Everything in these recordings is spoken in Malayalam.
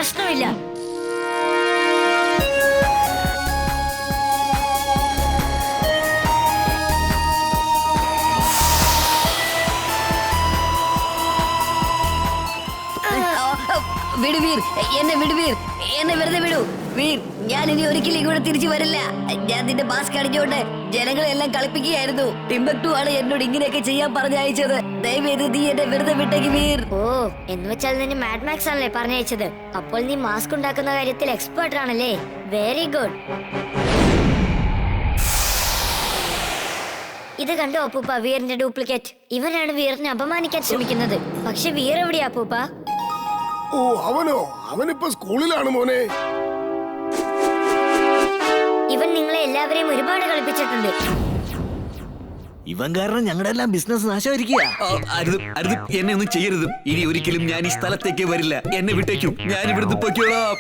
പ്രശ്നമില്ല. വിടു വീർ, എന്നെ വിടു വീർ, എന്നെ വെറുതെ വിടൂ വീർ. ഞാൻ ഇനി ഒരിക്കലും ഇങ്ങോട്ട് തിരിച്ചു വരില്ല. ഞാൻ നിന്റെ മാസ്ക് അടിഞ്ഞോണ്ട് ജനങ്ങളെല്ലാം കളിപ്പിക്കുകയായിരുന്നു. ടിംബക്ടു ആണ് എന്നോട് ഇങ്ങനെയൊക്കെ ചെയ്യാൻ പറഞ്ഞയച്ചത്. ദയവേത് നീ എന്നെ വെറുതെ വിട്ടേക്ക് വീർ. ഓ, എന്ന് വെച്ചാൽ നിന്നെ മാഡ് മാക്സ് ആണല്ലേ പറഞ്ഞയച്ചത്? അപ്പോൾ നീ മാസ്ക് ഉണ്ടാക്കുന്ന കാര്യത്തിൽ എക്സ്പേർട്ട് ആണല്ലേ? Very good. ഇത് കണ്ടോ അപ്പൂപ്പ, വീറിന്റെ ഡ്യൂപ്ലിക്കേറ്റ്. ഇവനാണ് വീറിനെ അപമാനിക്കാൻ ശ്രമിക്കുന്നത്. പക്ഷെ വീർ എവിടെയാ അപ്പൂപ്പ? ഓ, അവനോ? അവനിപ്പോ സ്കൂളിലാണ് മോനെ. ഇവൻ നിങ്ങളെ എല്ലാവരെയും ഒരുപാട് കളിപ്പിച്ചിട്ടുണ്ട്. ഇവൻ കാരണം ഞങ്ങളുടെ എല്ലാം ബിസിനസ് നാശമായിരിക്കുക. അരുത് അരുത്, എന്നെ ഒന്നും ചെയ്യരുത്. ഇനി ഒരിക്കലും ഞാൻ ഈ സ്ഥലത്തേക്ക് വരില്ല. എന്നെ വിട്ടേക്കും, ഞാൻ ഇവിടുന്ന് പൊയ്ക്കോളാം.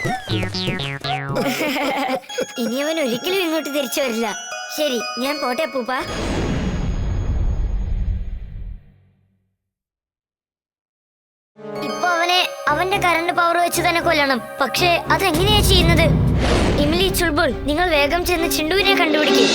ഇനി അവൻ ഒരിക്കലും ഇങ്ങോട്ട് തിരിച്ചു വരില്ല. ശരി, ഞാൻ പോട്ടെ അപ്പൂപ്പ. ഇപ്പൊ അവന്റെ കറണ്ട് പവർ വെച്ച് തന്നെ കൊല്ലണം. പക്ഷേ അതെങ്ങനെയാ ചെയ്യുന്നത്? ഇംലി, ചുൾബുൾ, നിങ്ങൾ വേഗം ചെന്ന് ചിണ്ടുവിനെ കണ്ടുപിടിക്കും.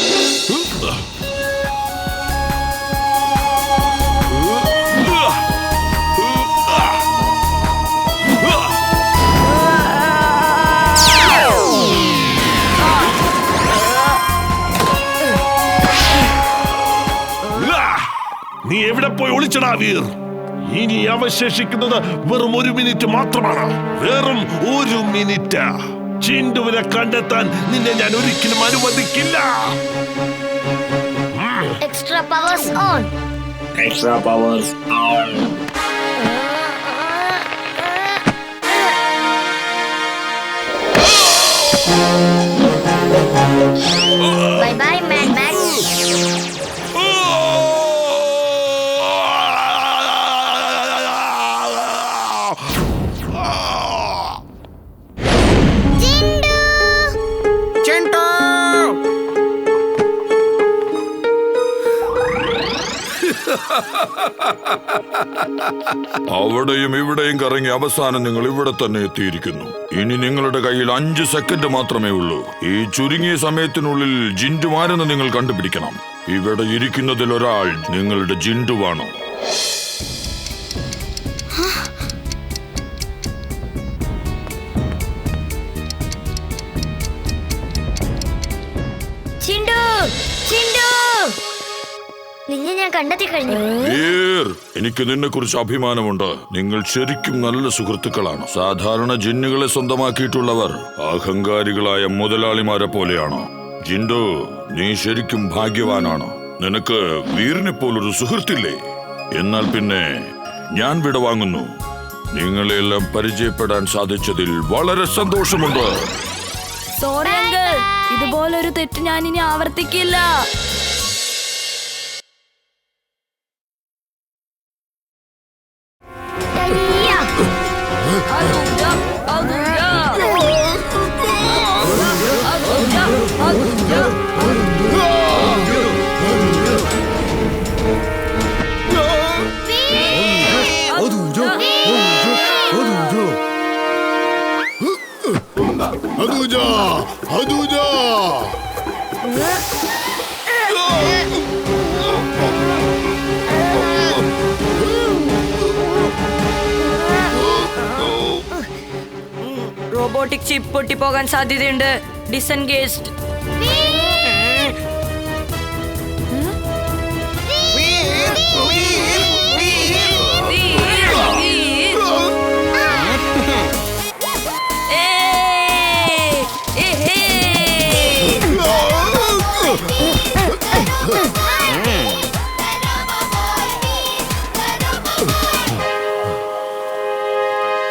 നീ എവിടെ പോയി ഒളിച്ചടാ വീർ? ഇനി അവശേഷിക്കുന്നത് വെറും 1 മിനിറ്റ് മാത്രമാണ്. വെറും 1 മിനിറ്റ്. ചിണ്ടുവിനെ കണ്ടെത്താൻ നിന്നെ ഞാൻ ഒരിക്കലും അനുവദിക്കില്ല. Extra powers on. Extra powers on. Bye bye Mad Max. അവിടെയും ഇവിടെയും കറങ്ങി അവസാനം നിങ്ങൾ ഇവിടെ തന്നെ എത്തിയിരിക്കുന്നു. ഇനി നിങ്ങളുടെ കയ്യിൽ 5 സെക്കൻഡ് മാത്രമേ ഉള്ളൂ. ഈ ചുരുങ്ങിയ സമയത്തിനുള്ളിൽ ജിൻഡുമാരെന്ന് നിങ്ങൾ കണ്ടുപിടിക്കണം. ഇവിടെ ഇരിക്കുന്നതിൽ ഒരാൾ നിങ്ങളുടെ ജിൻഡുവാണോ? നിന്നെ ഞാൻ കണ്ടെത്തി കഴിഞ്ഞു. എനിക്ക് നിന്നെ കുറിച്ച് അഭിമാനമുണ്ട്. നിങ്ങൾ ശരിക്കും നല്ല സുഹൃത്തുക്കളാണ്. സാധാരണ ജിന്നുകളെ സ്വന്തമാക്കിയിട്ടുള്ളവർ അഹങ്കാരികളായ മുതലാളിമാരെ പോലെയാണ്. ജിൻഡു, നീ ശരിക്കും ഭാഗ്യവാനാണ്. നിനക്ക് വീറിനെ പോലൊരു സുഹൃത്തില്ലേ? എന്നാൽ പിന്നെ ഞാൻ വിടവാങ്ങുന്നു. നിങ്ങളെല്ലാം പരിചയപ്പെടാൻ സാധിച്ചതിൽ വളരെ സന്തോഷമുണ്ട്. സോറി അങ്കിൾ, ഇതുപോലൊരു തെറ്റ് ഞാൻ ഇനി ആവർത്തിക്കില്ല. റോബോട്ടിക് ചിപ്പ് പൊട്ടിപ്പോകാൻ സാധ്യതയുണ്ട്. ഡിസെൻഗേജ്ഡ്.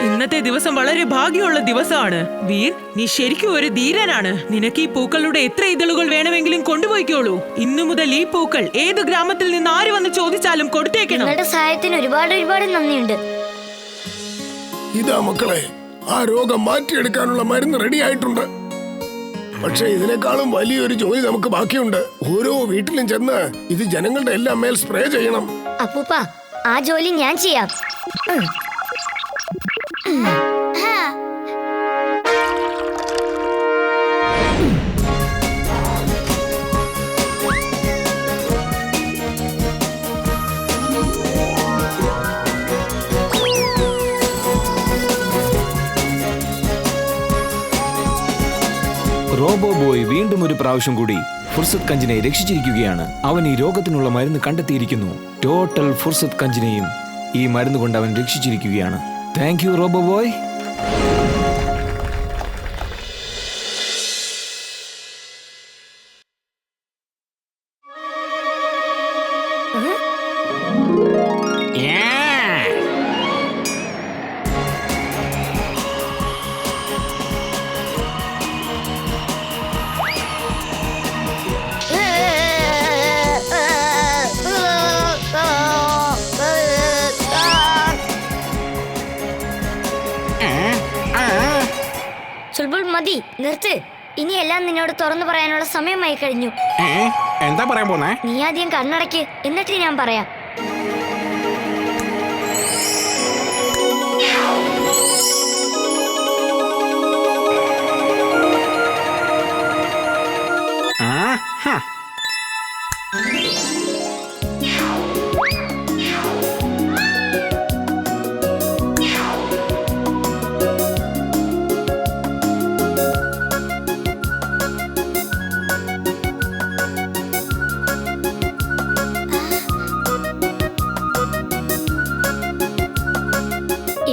ഇന്നത്തെ ദിവസം വളരെ ഭാഗ്യമുള്ള ദിവസമാണ്. വീർ, നീ ശരിക്കും ഒരു ധീരനാണ്. നിനക്ക് ഈ പൂക്കളുടെ എത്ര ഇതളുകൾ വേണമെങ്കിലും കൊണ്ടുപോയിക്കോളൂ. ഇന്നു മുതൽ ഈ പൂക്കൾ ഏത് ഗ്രാമത്തിൽ നിന്ന് ആര് വന്ന് ചോദിച്ചാലും കൊടുത്തേക്കണം. നിങ്ങളുടെ സഹായത്തിന് ഒരുപാട് ഒരുപാട് നന്ദിയുണ്ട്. ഇതാ മക്കളെ, ആ രോഗം മാറ്റിയെടുക്കാനുള്ള മരുന്ന് റെഡി ആയിട്ടുണ്ട്. പക്ഷെ ഇതിനേക്കാളും വലിയൊരു ജോലി നമുക്ക് ബാക്കിയുണ്ട്. ഓരോ വീട്ടിലും ചെന്ന് ഇത് ജനങ്ങളുടെ എല്ലാം മേൽ സ്പ്രേ ചെയ്യണം. അപ്പൂപ്പ, ആ ജോലി ഞാൻ ചെയ്യാം. റോബോ ബോയ് വീണ്ടും ഒരു പ്രാവശ്യം കൂടി ഫുർസത് കഞ്ചിനെ രക്ഷിച്ചിരിക്കുകയാണ്. അവൻ ഈ രോഗത്തിനുള്ള മരുന്ന് കണ്ടെത്തിയിരിക്കുന്നു. ടോട്ടൽ ഫുർസത് കഞ്ചിനെയും ഈ മരുന്ന് കൊണ്ട് അവൻ രക്ഷിച്ചിരിക്കുകയാണ്. Thank you robo boy. Chulbul മതി, നിർത്ത്. ഇനി എല്ലാം നിന്നോട് തുറന്നു പറയാനുള്ള സമയമായി കഴിഞ്ഞു. എന്താ പറയാൻ പോന്നേ? നീ ആദ്യം കണ്ണടയ്ക്ക്, എന്നിട്ട് ഞാൻ പറയാം.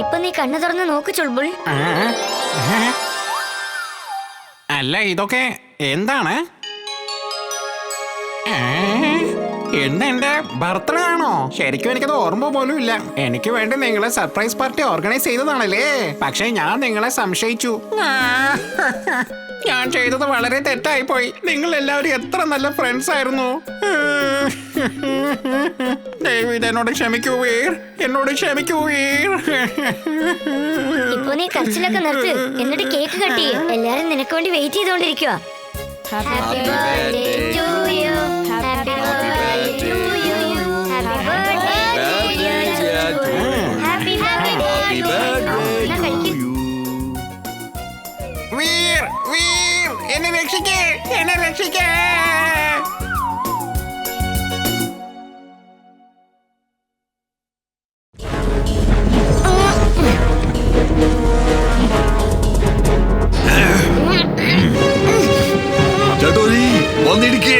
ഇപ്പൊ നീ കണ്ണു തുറന്ന് നോക്ക് ചുൾബുൾ. അല്ല, ഇതൊക്കെ എന്താണ്? ഇന്ന് എന്റെ ബർത്ത്ഡേ ആണോ? ശരിക്കും എനിക്കത് ഓർമ്മ പോലും ഇല്ല. എനിക്ക് വേണ്ടി നിങ്ങളെ സർപ്രൈസ് പാർട്ടി ഓർഗനൈസ് ചെയ്തതാണല്ലേ. പക്ഷെ ഞാൻ നിങ്ങളെ സംശയിച്ചു. ഞാൻ ചെയ്തത് വളരെ തെറ്റായി പോയി. നിങ്ങൾ എല്ലാവരും എത്ര നല്ല ഫ്രണ്ട്സ് ആയിരുന്നു. ദയവിത് എന്നോട് ക്ഷമിക്കൂ വീർ, എന്നോട് ക്ഷമിക്കൂ വീർ. ഇപ്പൊ നീ കരച്ചിലൊക്കെ നിർത്ത്, എന്നിട്ട് കേക്ക് കട്ട് ചെയ്യ്. എല്ലാരും നിനക്ക് വേണ്ടി വെയിറ്റ് ചെയ്തോണ്ടിരിക്കുക. Happy birthday to you, happy birthday to you, happy birthday happy birthday. Veer, Veer, എന്നെ രക്ഷിക്കേ, എന്നെ രക്ഷിക്കേ. ചട്ടോരി വന്നിരിക്കേ.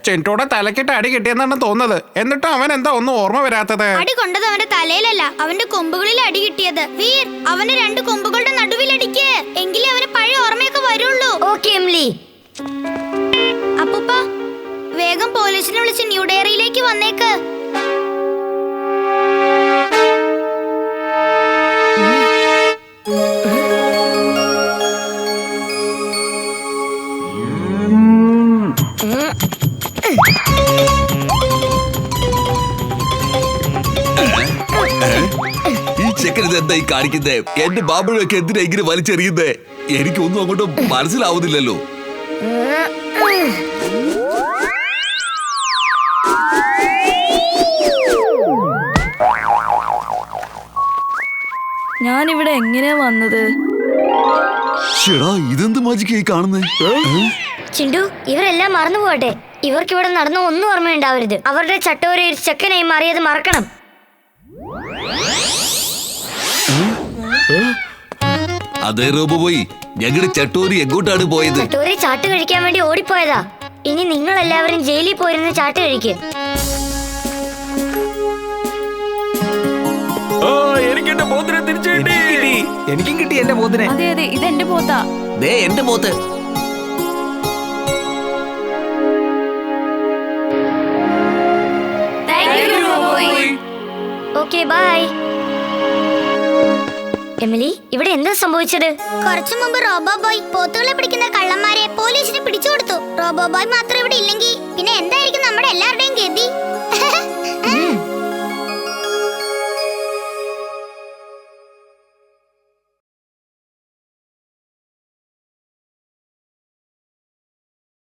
ചെന്റോടെ തലക്കിട്ട് അടി കിട്ടിയെന്നാണ് തോന്നുന്നത്. എന്നിട്ട് അവൻ എന്താ ഒന്നും ഓർമ്മ വരാത്തത്? അടി കൊണ്ടത് അവന്റെ തലയിലല്ല, അവന്റെ കൊമ്പുകളിൽ അടി കിട്ടിയത്. വീർ, അവന് 2 കൊമ്പുകളുടെ നടുവിൽ അടിക്ക്, എങ്കിലേ അവന് പഴയ ഓർമ്മയൊക്കെ വരുള്ളൂ. ഓക്കേ എംലി. അപ്പൂപ്പ, വേഗം പോലീസിനെ വിളിച്ച് ന്യൂ ഡയറിയിലേക്ക് വന്നേക്ക്. ഈ ചെക്കൻ ഇത് എന്തായി കാണിക്കുന്നേ? എന്റെ ബാബുഴൊക്കെ എന്തിനാ ഇങ്ങനെ വലിച്ചെറിയുന്നേ? എനിക്കൊന്നും അങ്ങോട്ട് മനസ്സിലാവുന്നില്ലല്ലോ. ഞാനിവിടെ എങ്ങനെയാ വന്നത്? ഇതെന്ത് മാജിക്കായി കാണുന്നേ? ചിണ്ടു, ഇവരെല്ലാം മറന്നു പോകട്ടെ. ഇവർക്കിവിടെ നടന്ന ഒന്നും ഓർമ്മയുണ്ടാവരുത്. അവരുടെ ചട്ടോര ഒരു ചെക്കനായി മാറിയത് മറക്കണം. അതേ റോബോ പോയി, ഞങ്ങളുടെ ചട്ടോരി എങ്ങോട്ടാണ് പോയത്? ചട്ടോരി ചാട്ട് കഴിക്കാൻ വേണ്ടി ഓടിപ്പോയതാ. ഇനി നിങ്ങൾ എല്ലാവരും ജയിലിൽ പോയിരുന്ന ചാട്ട് കഴിക്ക്. എനിക്ക് എന്റെ പോത്തിനെ തിരിച്ചു കിട്ടി. എനിക്കും കിട്ടി എന്റെ പോത്തിനെ. അതെ അതെ, ഇത് എന്റെ പോത്താ. ദേ എന്റെ പോത്ത്. Okay bye. എമിലി, ഇവിടെ എന്താ സംഭവിച്ചത്? കുറച്ചു മുമ്പ് റോബോ ബോയ് പോത്തുകളെ പിടിക്കുന്ന കള്ളന്മാരെ പോലീസിന് പിടിച്ചു കൊടുത്തു. റോബോ ബോയ് മാത്രം ഇവിടെ ഇല്ലെങ്കിൽ പിന്നെ എന്തായിരിക്കും നമ്മുടെ എല്ലാവരുടെയും ഗതി?